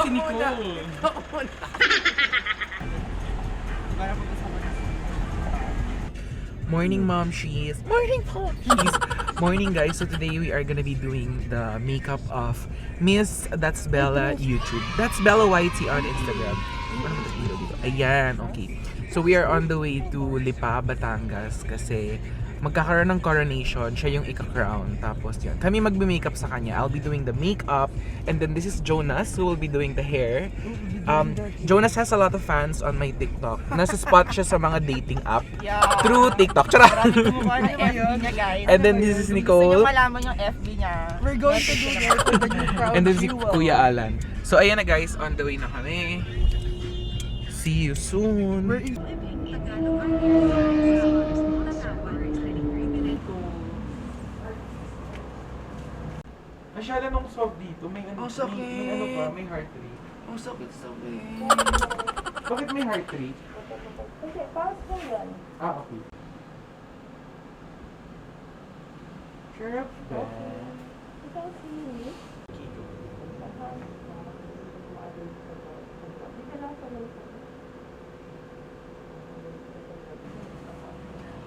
si Nicole. Morning, mom. Morning, mom. Morning, guys. So today we are gonna be doing the makeup of Miss That's Bella YouTube. That's Bella YT on Instagram. Ayan, okay. So we are on the way to Lipa, Batangas kasi magkakaroon ng coronation, siya yung ika-crown. Tapos yan, kami magbe-makeup sa kanya. I'll be doing the makeup. And then this is Jonas who will be doing the hair. Jonas has a lot of fans on my TikTok. Nasa spot siya sa mga dating app. Through TikTok. Charot! And then this is Nicole. Gusto nyo malaman yung FB niya. We're going to do it with the new crowd. And then si Kuya Alan. So ayan na guys, on the way na kami. See you soon. Masyala nung swab dito, may ano, may ano pa, may heart rate. Ang sakit. Bakit may heart rate? Kasi, pass ko yan. Ah, okay. Sure of that. Ikaw si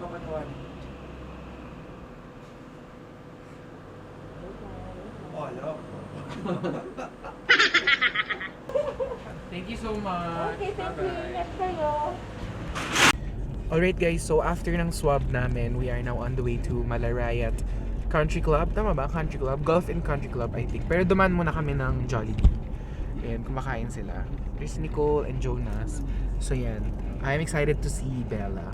Pamatuan. Oh, hello. Thank you so much. Okay, thank you. Next kayo. Alright guys, so after ng swab namin, we are now on the way to Malarayat Country Club. Tama ba? Country Club? Golf and Country Club, I think. Pero dumaan muna kami ng Jollibee. And kumakain sila. There's Nicole and Jonas. So yan, I'm excited to see Bella.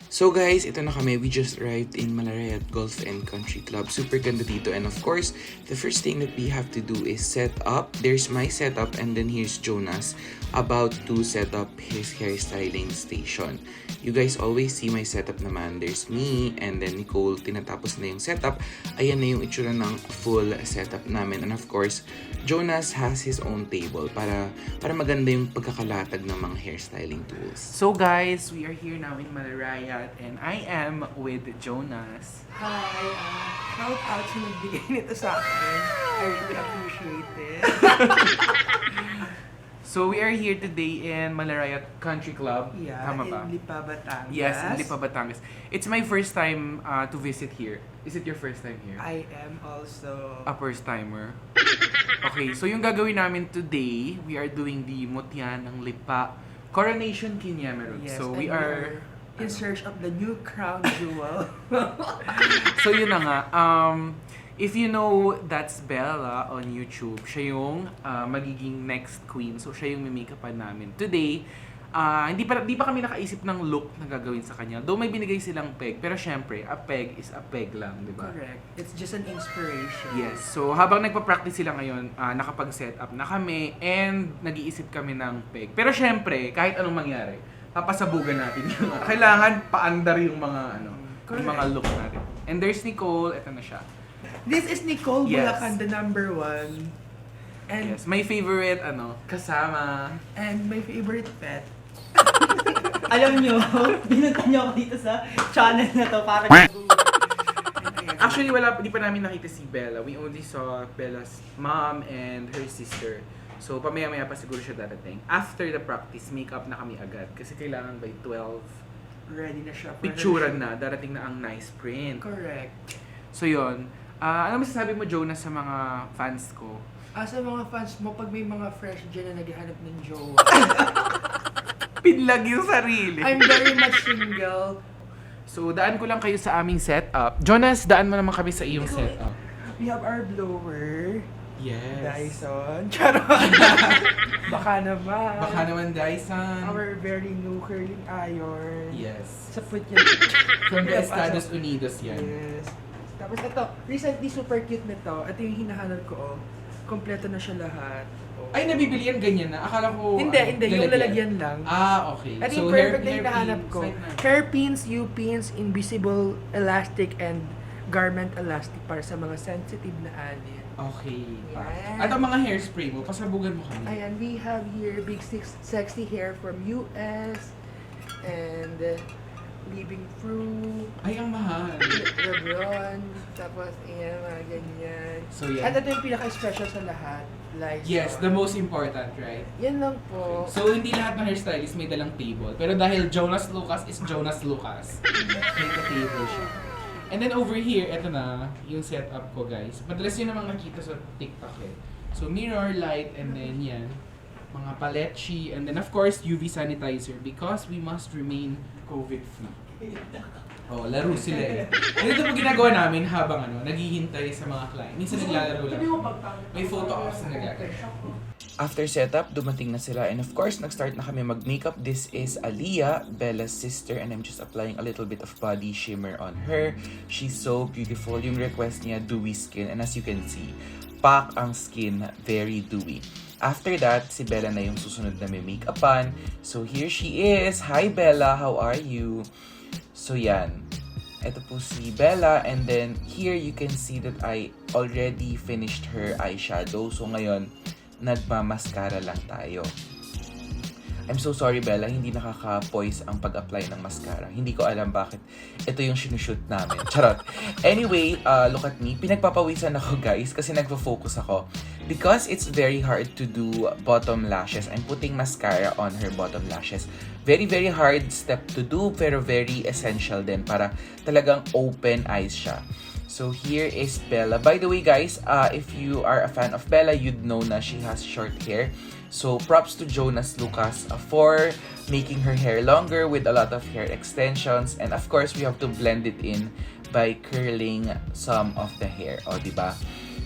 So guys, ito na kami. We just arrived in Malarayat Golf and Country Club. Super ganda dito. And of course, the first thing that we have to do is set up. There's my setup and then here's Jonas about to set up his hairstyling station. You guys always see my setup naman. There's me and then Nicole. Tinatapos na yung setup. Ayan na yung itsura ng full setup namin. And of course, Jonas has his own table para maganda yung pagkakalatag ng mga hairstyling tools. So guys, we are here now in Malarayat and I am with Jonas. Hi, shout out sa nagbigay nito sa akin. I really appreciate it. So we are here today in Malarayat Country Club. Yeah, Tama ba? in Lipa, Batangas. Yes, in Lipa, Batangas. It's my first time to visit here. Is it your first time here? I am also... A first timer. Okay, so yung gagawin namin today, we are doing the Mutya ng Lipa Coronation Kinyamerod. Yes, So and we are in search of the new crown jewel. So yun na nga, if you know That's Bella on YouTube, siya yung magiging next queen. So siya yung may-makeupan namin. Today, hindi pa kami nakaisip ng look na gagawin sa kanya. Though may binigay silang peg, pero syempre, a peg is a peg lang, di ba? Correct. It's just an inspiration. Yes. So habang nagpa-practice sila ngayon, nakapag-set up na kami and nag-iisip kami ng peg. Pero syempre, kahit anong mangyari, papasabugan natin yung kailangan paandar yung mga yung mga look natin. And there's Nicole, eto na siya. This is Nicole Yes. Bulacan, the #1. And Yes, my favorite kasama. and my favorite pet. Alam nyo, binunta nyo ako dito sa channel na to para Actually, di pa namin nakita si Bella. We only saw Bella's mom and her sister. So, pamaya-maya pa siguro siya darating. After the practice, makeup na kami agad. Kasi kailangan by 12, Ready na siya. for picturean her na. Darating na ang nice print. shoot. Correct. So, yun. Ano masasabi mo, Jonas, sa mga fans ko? Sa mga fans mo, pag may mga fresh dyan na naghahanap ng jowa, Pinlag yung sarili. I'm very much single. So, daan ko lang kayo sa aming setup. Jonas, daan mo naman kami sa iyong setup. We have our blower. Yes. Dyson. Charot. Baka naman. Baka naman, Dyson. Our very new curling iron. Yes. Sa foot yan. From the Estados Unidos yan. Yes. Tapos ito, recently super cute nito. Ito yung hinahanap ko. Kompleto na siya lahat. Ay, nabibili yan ganyan na? Akala ko... Hindi, yung lalagyan lang. Okay. Ito yung perfect na hinahanap ko. Hairpins, U-pins, invisible elastic, and garment elastic para sa mga sensitive na anit. Okay. Yes. At ang mga hairspray mo, pasabugan mo kami. Ayan, we have here big sexy hair from US. And living through, Ay, ang mahal. Lebron, tapos ayan, mga ganyan. So, yan. At ito yung pinaka-special sa lahat, Liza. Yes, the most important, right? Yan lang po. So, hindi lahat ng hairstylist may dalang table. Pero dahil Jonas Lucas is Jonas Lucas, may ka-table siya. And then over here, eto na yung setup ko, guys. Madalas yun namang nakita sa TikTok eh. So, mirror, light, and then yan. Mga paletchi, and then of course, UV sanitizer because we must remain COVID-free. Oh, laro sila eh. And ito po ginagawa namin habang naghihintay sa mga client. Minsan naglalaro lang. May photo ops na nagagawin. After setup, dumating na sila and of course, nag-start na kami mag-makeup. This is Aliyah, Bella's sister, and I'm just applying a little bit of body shimmer on her. She's so beautiful. Yung request niya, dewy skin, and as you can see, pak ang skin, very dewy. After that, si Bella na yung susunod na may make-upan. So here she is. Hi Bella, how are you? So yan. Ito po si Bella, and then here you can see that I already finished her eyeshadow. So ngayon, nagma-mascara lang tayo. I'm so sorry Bella, hindi nakaka-poise ang pag-apply ng mascara. Hindi ko alam bakit ito yung sinushoot namin. Charot. Anyway, look at me. Pinagpapawisan ako guys kasi nagfo-focus ako. Because it's very hard to do bottom lashes. I'm putting mascara on her bottom lashes. Very, very hard step to do pero very essential din para talagang open eyes siya. So here is Bella. By the way guys, if you are a fan of Bella, you'd know na she has short hair. So props to Jonas Lucas for making her hair longer with a lot of hair extensions. And of course, we have to blend it in by curling some of the hair. O, diba?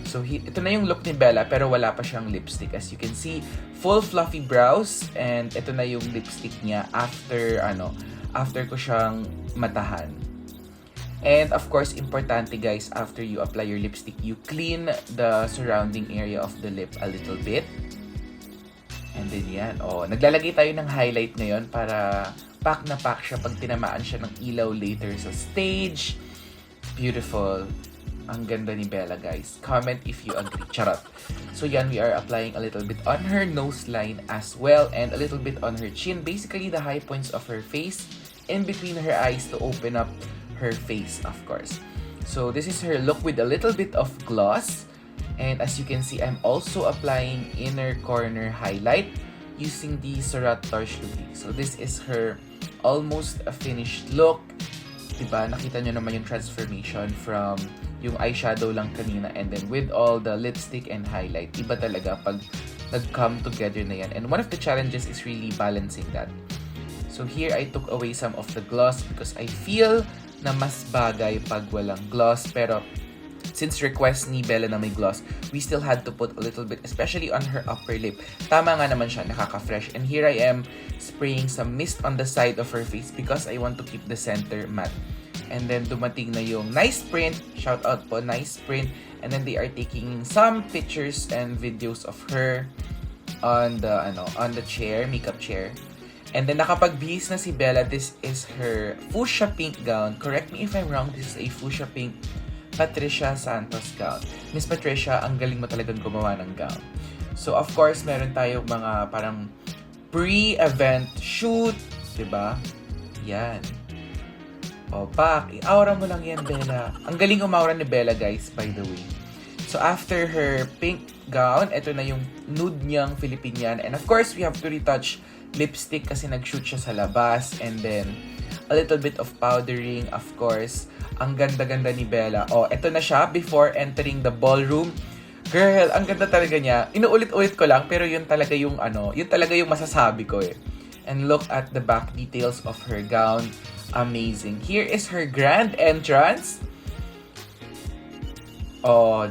So ito na yung look ni Bella pero wala pa siyang lipstick. As you can see, full fluffy brows. And ito na yung lipstick niya after ko siyang matahan. And of course, importante guys, after you apply your lipstick, you clean the surrounding area of the lip a little bit. And then yan, naglalagay tayo ng highlight ngayon para pack na pack siya pag tinamaan siya ng ilaw later sa stage. Beautiful. Ang ganda ni Bella guys. Comment if you agree. Charot. So yan, we are applying a little bit on her nose line as well and a little bit on her chin. Basically, the high points of her face in between her eyes to open up her face, of course. So this is her look with a little bit of gloss. And as you can see, I'm also applying inner corner highlight using the Surat Torch Luti. So this is her almost a finished look. Diba? Nakita nyo naman yung transformation from yung eyeshadow lang kanina and then with all the lipstick and highlight. Iba talaga pag nag-come together na yan. And one of the challenges is really balancing that. So here, I took away some of the gloss because I feel na mas bagay pag walang gloss. Pero since request ni Bella na may gloss, we still had to put a little bit, especially on her upper lip. Tama nga naman siya, nakaka-fresh. And here I am spraying some mist on the side of her face because I want to keep the center matte. And then dumating na yung nice print, shout out po, nice print. And then they are taking some pictures and videos of her on the chair, makeup chair. And then nakapagbihis na si Bella. This is her fuchsia pink gown. Correct me if I'm wrong, this is a fuchsia pink Patricia Santos gown. Miss Patricia, ang galing mo talagang gumawa ng gown. So, of course, meron tayong mga parang pre-event shoot. Diba? Yan. O, pak. I-aura mo lang yan, Bella. Ang galing umaura ni Bella, guys, by the way. So, after her pink gown, ito na yung nude niyang Filipinian. And of course, we have to retouch lipstick kasi nag-shoot siya sa labas. And then, a little bit of powdering, of course. Ang ganda-ganda ni Bella. Ito na siya before entering the ballroom. Girl, ang ganda talaga niya. Inuulit-ulit ko lang, pero yun talaga yung masasabi ko eh. And look at the back details of her gown. Amazing. Here is her grand entrance.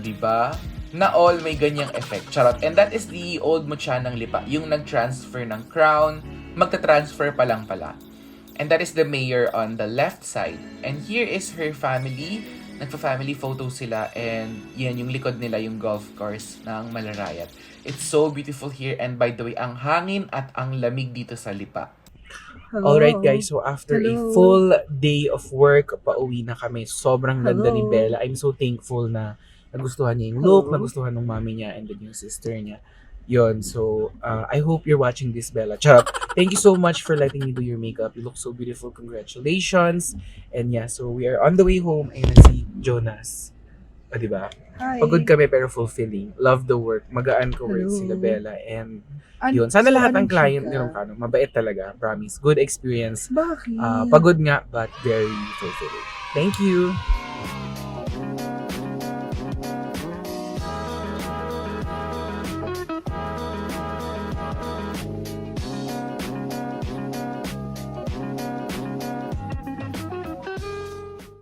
Diba? Na all may ganyang effect. Charot. And that is the old Mutya ng Lipa. Yung nag-transfer ng crown. Magta-transfer pa lang pala. And that is the mayor on the left side. And here is her family. Nagpa-family photo sila. And yan yung likod nila, yung golf course ng Malarayat. It's so beautiful here. And by the way, ang hangin at ang lamig dito sa Lipa. Alright guys, so after a full day of work, pauwi na kami. Sobrang ganda ni Bella. I'm so thankful na nagustuhan niya yung look, nagustuhan ng mami niya, and then yung sister niya. Yun, so I hope you're watching this, Bella. Charot. Thank you so much for letting me do your makeup. You look so beautiful. Congratulations. And yeah, so we are on the way home. Ayun na si Jonas. O, diba? Hi. Pagod kami pero fulfilling. Love the work. Magaan ko work Hello. sila, Bella. And An- yun. Sana so, lahat ng anong client chika? nila kano. Mabait talaga. Promise. Good experience. Bakit? Pagod nga, but very fulfilling. Thank you.